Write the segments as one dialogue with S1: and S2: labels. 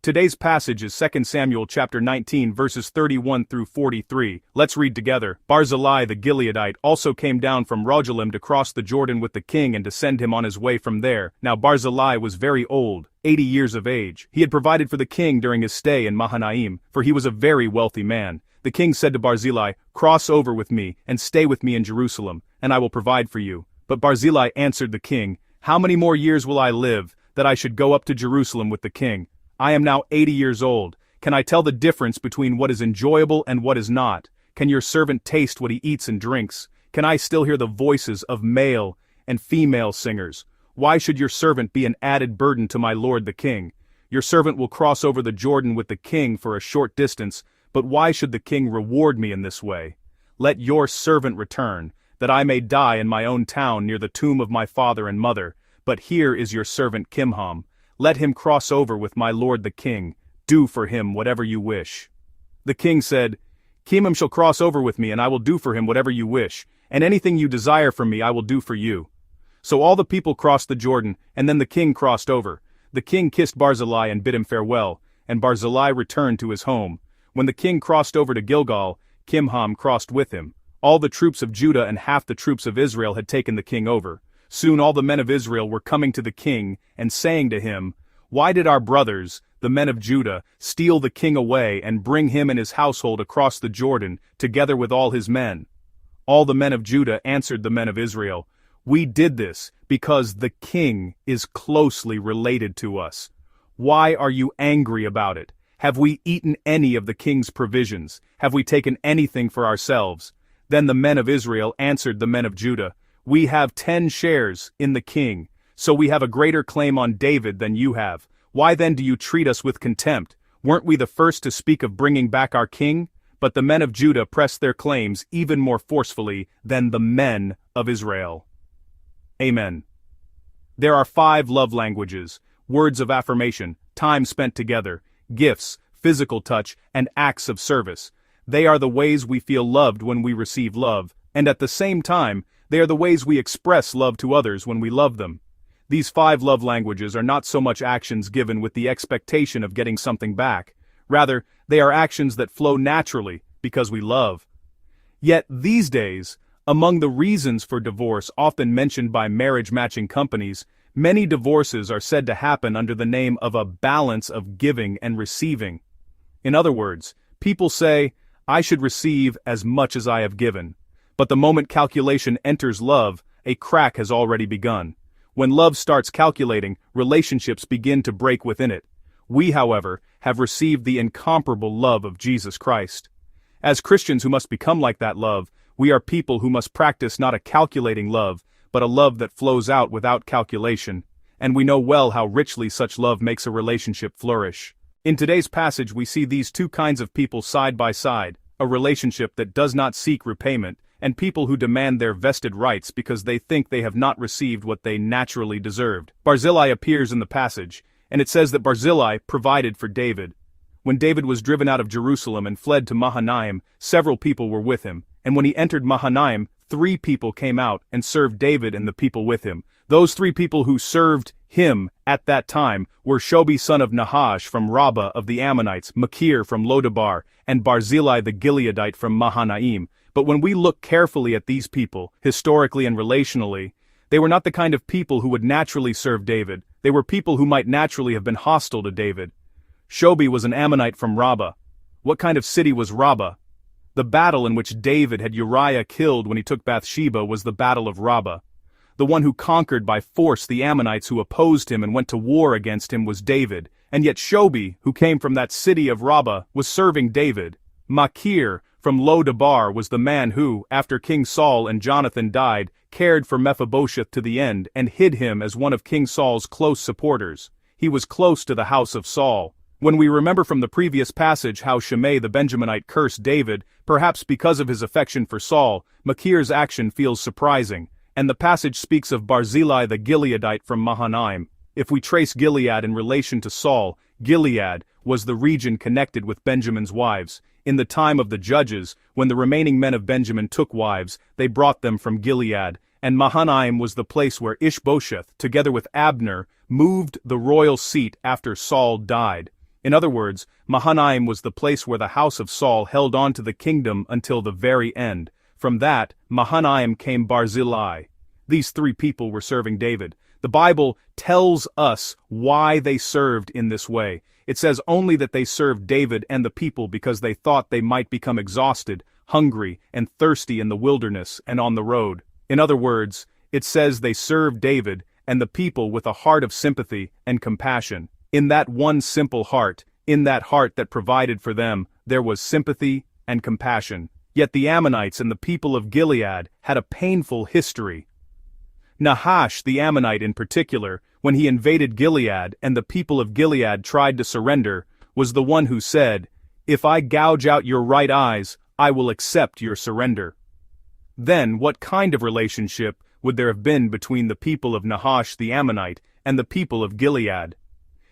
S1: Today's passage is 2 Samuel chapter 19 verses 31 through 43. Let's read together. Barzillai the Gileadite also came down from Rogelim to cross the Jordan with the king and to send him on his way from there. Now Barzillai was very old, 80 years of age. He had provided for the king during his stay in Mahanaim, for he was a very wealthy man. The king said to Barzillai, "Cross over with me and stay with me in Jerusalem, and I will provide for you." But Barzillai answered the king, "How many more years will I live, that I should go up to Jerusalem with the king? I am now 80 years old. Can I tell the difference between what is enjoyable and what is not? Can your servant taste what he eats and drinks? Can I still hear the voices of male and female singers? Why should your servant be an added burden to my lord the king? Your servant will cross over the Jordan with the king for a short distance, but why should the king reward me in this way? Let your servant return, that I may die in my own town near the tomb of my father and mother. But here is your servant Kimham. Let him cross over with my lord the king. Do for him whatever you wish." The king said, "Kimham shall cross over with me, and I will do for him whatever you wish, and anything you desire from me I will do for you." So all the people crossed the Jordan, and then the king crossed over. The king kissed Barzillai and bid him farewell, and Barzillai returned to his home. When the king crossed over to Gilgal, Kimham crossed with him. All the troops of Judah and half the troops of Israel had taken the king over. Soon all the men of Israel were coming to the king and saying to him, "Why did our brothers, the men of Judah, steal the king away and bring him and his household across the Jordan, together with all his men?" All the men of Judah answered the men of Israel, "We did this because the king is closely related to us. Why are you angry about it? Have we eaten any of the king's provisions? Have we taken anything for ourselves?" Then the men of Israel answered the men of Judah, "We have 10 shares in the king, so we have a greater claim on David than you have. Why then do you treat us with contempt? Weren't we the first to speak of bringing back our king?" But the men of Judah pressed their claims even more forcefully than the men of Israel. Amen. There are 5 love languages: words of affirmation, time spent together, gifts, physical touch, and acts of service. They are the ways we feel loved when we receive love, and at the same time, they are the ways we express love to others when we love them. These 5 love languages are not so much actions given with the expectation of getting something back. Rather, they are actions that flow naturally because we love. Yet these days, among the reasons for divorce often mentioned by marriage matching companies, many divorces are said to happen under the name of a balance of giving and receiving. In other words, people say, "I should receive as much as I have given." But the moment calculation enters love, a crack has already begun. When love starts calculating, relationships begin to break within it. We, however, have received the incomparable love of Jesus Christ. As Christians who must become like that love, we are people who must practice not a calculating love, but a love that flows out without calculation, and we know well how richly such love makes a relationship flourish. In today's passage we see these 2 kinds of people side by side, a relationship that does not seek repayment, and people who demand their vested rights because they think they have not received what they naturally deserved. Barzillai appears in the passage, and it says that Barzillai provided for David. When David was driven out of Jerusalem and fled to Mahanaim, several people were with him, and when he entered Mahanaim, 3 people came out and served David and the people with him. Those 3 people who served him at that time were Shobi son of Nahash from Rabbah of the Ammonites, Makir from Lodabar, and Barzillai the Gileadite from Mahanaim. But when we look carefully at these people, historically and relationally, they were not the kind of people who would naturally serve David. They were people who might naturally have been hostile to David. Shobi was an Ammonite from Rabbah. What kind of city was Rabbah? The battle in which David had Uriah killed when he took Bathsheba was the Battle of Rabbah. The one who conquered by force the Ammonites who opposed him and went to war against him was David, and yet Shobi, who came from that city of Rabbah, was serving David. Makir from Lo-Debar was the man who, after King Saul and Jonathan died, cared for Mephibosheth to the end and hid him as one of King Saul's close supporters. He was close to the house of Saul. When we remember from the previous passage how Shimei the Benjaminite cursed David, perhaps because of his affection for Saul, Makir's action feels surprising, and the passage speaks of Barzillai the Gileadite from Mahanaim. If we trace Gilead in relation to Saul, Gilead was the region connected with Benjamin's wives. In the time of the judges, when the remaining men of Benjamin took wives, they brought them from Gilead, and Mahanaim was the place where Ishbosheth, together with Abner, moved the royal seat after Saul died. In other words, Mahanaim was the place where the house of Saul held on to the kingdom until the very end. From that, Mahanaim came Barzillai. These three people were serving David. The Bible tells us why they served in this way. It says only that they served David and the people because they thought they might become exhausted, hungry, and thirsty in the wilderness and on the road. In other words, it says they served David and the people with a heart of sympathy and compassion. In that one simple heart, in that heart that provided for them, there was sympathy and compassion. Yet the Ammonites and the people of Gilead had a painful history. Nahash the Ammonite in particular, when he invaded Gilead and the people of Gilead tried to surrender, was the one who said, "If I gouge out your right eyes, I will accept your surrender." Then what kind of relationship would there have been between the people of Nahash the Ammonite and the people of Gilead?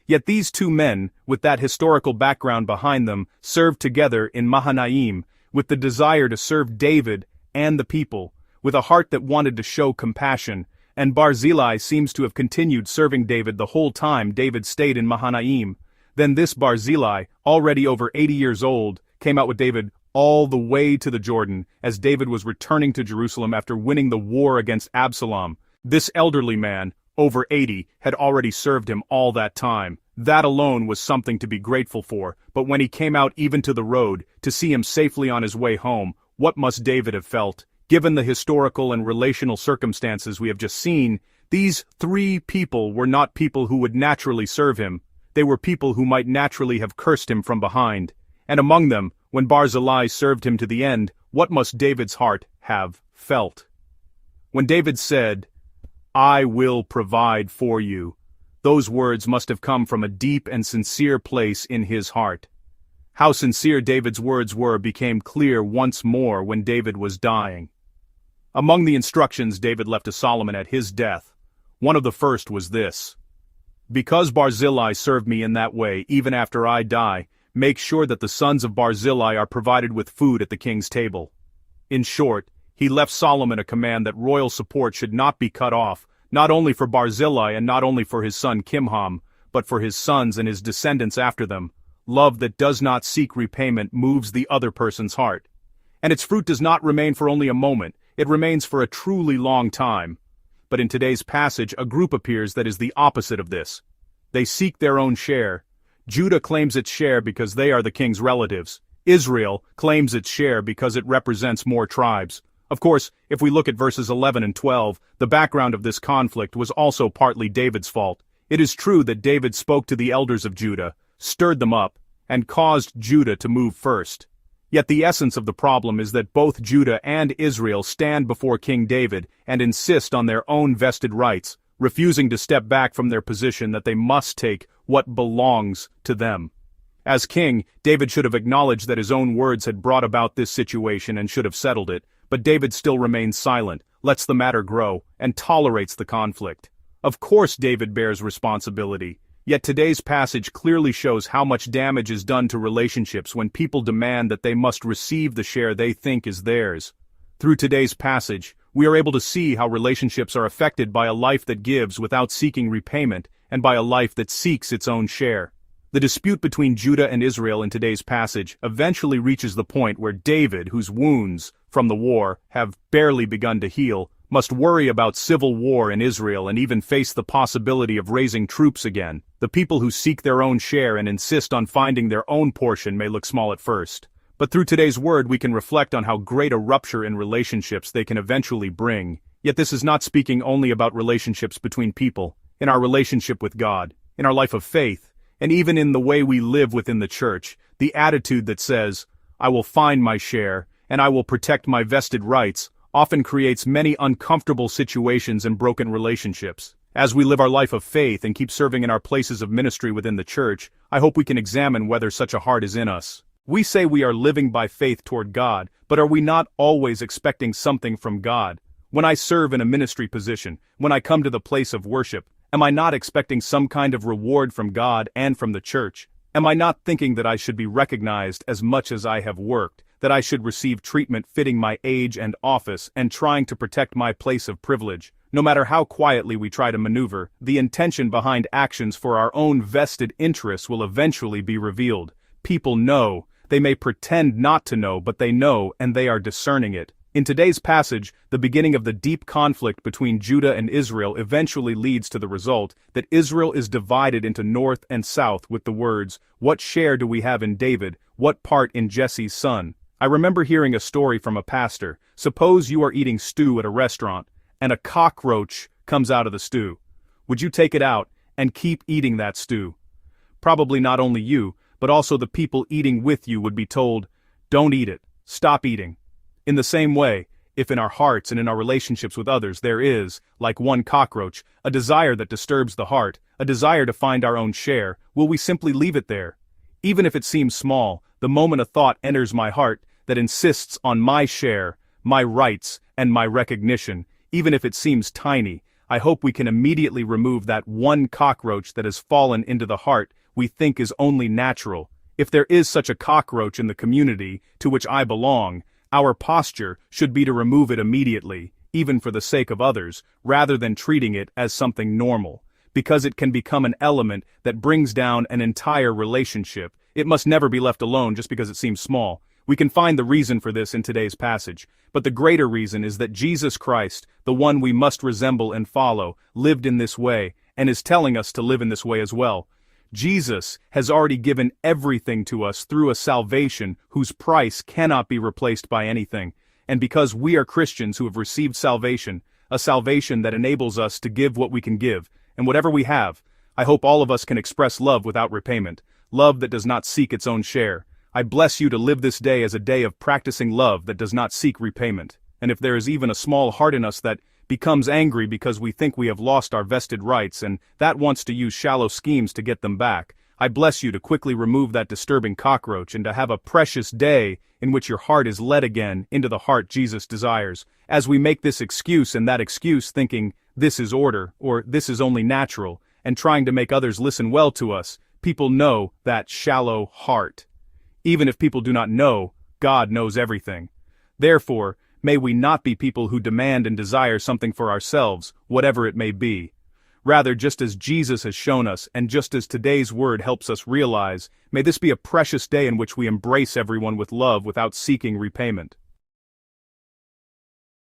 S1: Yet these two men, with that historical background behind them, served together in Mahanaim, with the desire to serve David and the people, with a heart that wanted to show compassion, and Barzillai seems to have continued serving David the whole time David stayed in Mahanaim. Then this Barzillai, already over 80 years old, came out with David all the way to the Jordan, as David was returning to Jerusalem after winning the war against Absalom. This elderly man, over 80, had already served him all that time. That alone was something to be grateful for, but when he came out even to the road, to see him safely on his way home, what must David have felt? Given the historical and relational circumstances we have just seen, these three people were not people who would naturally serve him. They were people who might naturally have cursed him from behind. And among them, when Barzillai served him to the end, what must David's heart have felt? When David said, "I will provide for you," those words must have come from a deep and sincere place in his heart. How sincere David's words were became clear once more when David was dying. Among the instructions David left to Solomon at his death, one of the first was this: "Because Barzillai served me in that way, even after I die, make sure that the sons of Barzillai are provided with food at the king's table." In short, he left Solomon a command that royal support should not be cut off, not only for Barzillai and not only for his son Kimham, but for his sons and his descendants after them. Love that does not seek repayment moves the other person's heart. And its fruit does not remain for only a moment, it remains for a truly long time. But in today's passage, a group appears that is the opposite of this. They seek their own share. Judah claims its share because they are the king's relatives. Israel claims its share because it represents more tribes. Of course, if we look at verses 11 and 12, the background of this conflict was also partly David's fault. It is true that David spoke to the elders of Judah, stirred them up, and caused Judah to move first. Yet the essence of the problem is that both Judah and Israel stand before King David and insist on their own vested rights, refusing to step back from their position that they must take what belongs to them. As king, David should have acknowledged that his own words had brought about this situation and should have settled it, but David still remains silent, lets the matter grow, and tolerates the conflict. Of course David bears responsibility. Yet today's passage clearly shows how much damage is done to relationships when people demand that they must receive the share they think is theirs. Through today's passage, we are able to see how relationships are affected by a life that gives without seeking repayment, and by a life that seeks its own share. The dispute between Judah and Israel in today's passage eventually reaches the point where David, whose wounds from the war have barely begun to heal, must worry about civil war in Israel and even face the possibility of raising troops again. The people who seek their own share and insist on finding their own portion may look small at first. But through today's word we can reflect on how great a rupture in relationships they can eventually bring. Yet this is not speaking only about relationships between people, in our relationship with God, in our life of faith, and even in the way we live within the church. The attitude that says, "I will find my share, and I will protect my vested rights," often creates many uncomfortable situations and broken relationships. As we live our life of faith and keep serving in our places of ministry within the church, I hope we can examine whether such a heart is in us. We say we are living by faith toward God, but are we not always expecting something from God? When I serve in a ministry position, when I come to the place of worship, am I not expecting some kind of reward from God and from the church? Am I not thinking that I should be recognized as much as I have worked, that I should receive treatment fitting my age and office, and trying to protect my place of privilege? No matter how quietly we try to maneuver, the intention behind actions for our own vested interests will eventually be revealed. People know. They may pretend not to know, but they know, and they are discerning it. In today's passage, the beginning of the deep conflict between Judah and Israel eventually leads to the result that Israel is divided into north and south with the words, "What share do we have in David? What part in Jesse's son?" I remember hearing a story from a pastor. Suppose you are eating stew at a restaurant, and a cockroach comes out of the stew. Would you take it out and keep eating that stew? Probably not only you, but also the people eating with you would be told, "Don't eat it. Stop eating." In the same way, if in our hearts and in our relationships with others there is, like one cockroach, a desire that disturbs the heart, a desire to find our own share, will we simply leave it there? Even if it seems small, the moment a thought enters my heart that insists on my share, my rights, and my recognition, even if it seems tiny, I hope we can immediately remove that one cockroach that has fallen into the heart we think is only natural. If there is such a cockroach in the community to which I belong, our posture should be to remove it immediately, even for the sake of others, rather than treating it as something normal. Because it can become an element that brings down an entire relationship, it must never be left alone just because it seems small. We can find the reason for this in today's passage, but the greater reason is that Jesus Christ, the one we must resemble and follow, lived in this way, and is telling us to live in this way as well. Jesus has already given everything to us through a salvation whose price cannot be replaced by anything, and because we are Christians who have received salvation, a salvation that enables us to give what we can give, and whatever we have, I hope all of us can express love without repayment, love that does not seek its own share. I bless you to live this day as a day of practicing love that does not seek repayment, and if there is even a small heart in us that becomes angry because we think we have lost our vested rights and that wants to use shallow schemes to get them back, I bless you to quickly remove that disturbing cockroach and to have a precious day in which your heart is led again into the heart Jesus desires. As we make this excuse and that excuse thinking, this is order, or this is only natural, and trying to make others listen well to us, people know that shallow heart. Even if people do not know, God knows everything. Therefore, may we not be people who demand and desire something for ourselves, whatever it may be. Rather, just as Jesus has shown us, and just as today's word helps us realize, may this be a precious day in which we embrace everyone with love without seeking repayment.